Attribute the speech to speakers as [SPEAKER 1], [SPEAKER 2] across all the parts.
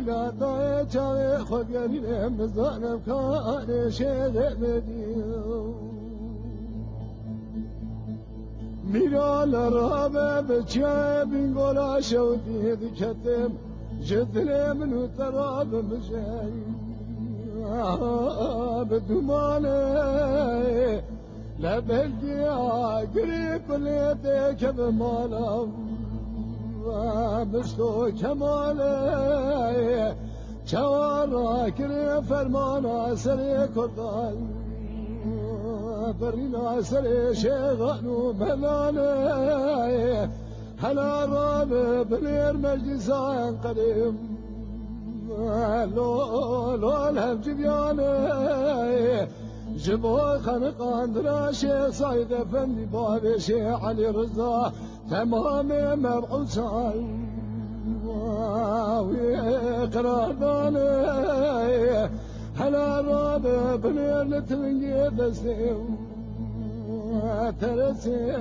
[SPEAKER 1] لا طايع خود گریم بزنم کار شده بدیم میرال رابه بچه بینگولا شودی دکتم جدل منو تراب مجایی بدمانه لبلگی قریب لیده که بمالم مشتو کماله چوارا کری فرمانا سری کردان برینا سری شیغانو ملانه هلا راب بلیر مجلسان قدیم لو الهم جبیانه جبو خنقان درا شیخ سعید افندی باب شیخ علی رضا تمام مبعوثان وقرار دانه هلا راب بنير لتنجي دستيم ترسي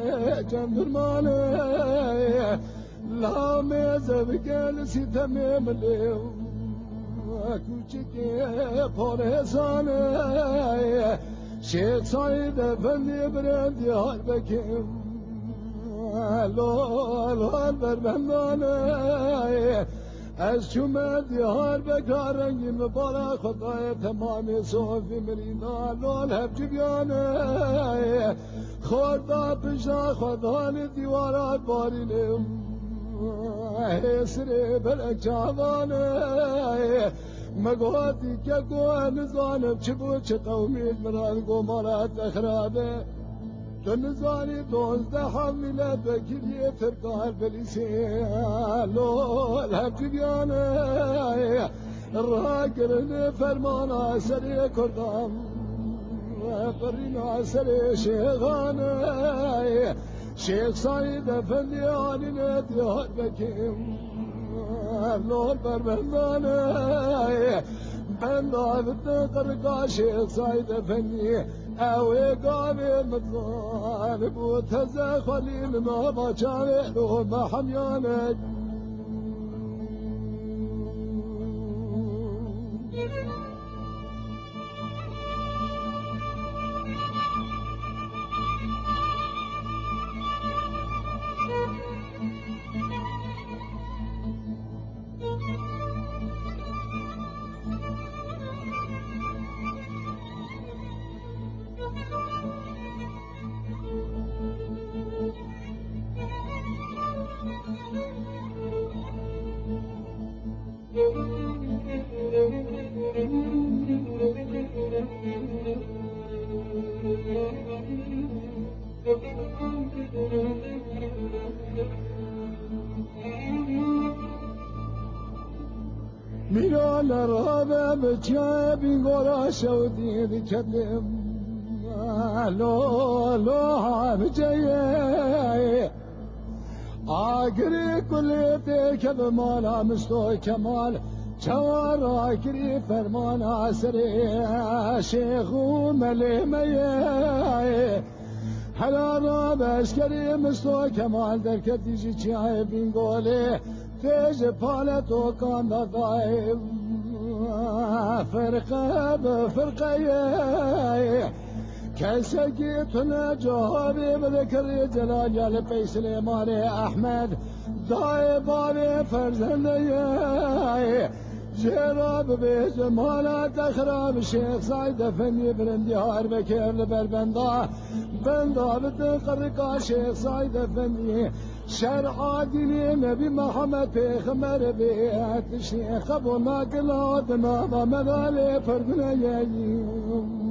[SPEAKER 1] جنب الماني لا ميزة بقالسي تميم اليوم كوشكي بوريساني شيخ سعيد افندي برندي هالبكيم لو بربندانه از چومد یار بکار رنگی مبارک خدای تمامی صوفی مرینا لول هب جبیانه خدا پشا خدا دیوارات بارینه حسری بلک چاوانه مگوادی که گوه نزانم چه بود چه قومید مراد گمارات اخرابه تو نزانی 12 حمله بگیری فرقال بلیسه لول هب جبیانه راگرن فرمانا سری کردم برینا سری شیخانه شیخ سعید افندی آنینه دیار بکیم لول بربندانه بندابت قرقا شیخ سعید افندی اوی قابل مطلان بوتزا خليل ما بچانه و ما حمیانه میران رابه بچه بینگورا شودی دکتم لو هم جایه آگری کلیتی که بمالا مستو کمال چوار آگری فرمان آسری شیخو ملی میه هلا را بشکری مستو کمال در کتیجی چیه بینگولی تیج پالتو کان دادای فرقه بفرقه کسکی تنه جوابی بذکر جلال یال پیسل مال احمد دای بابی فرزنده جراب به جمالات اخراب شیخ سعید افندی برندی هار بکر لبربندا بندا بتقرقا شیخ سعید افندی شرع دینی نبی محمد پیغمبر بیعت شیخ ابو ناقلات نابا مدال فردنا یاییم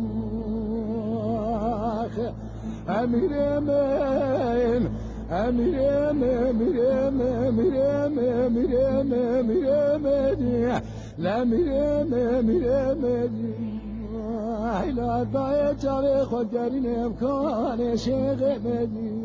[SPEAKER 1] امیر امین امیر امین امیر امین امیر امین لامیر امین لا دای چاره خود گرین امکان شیخ امین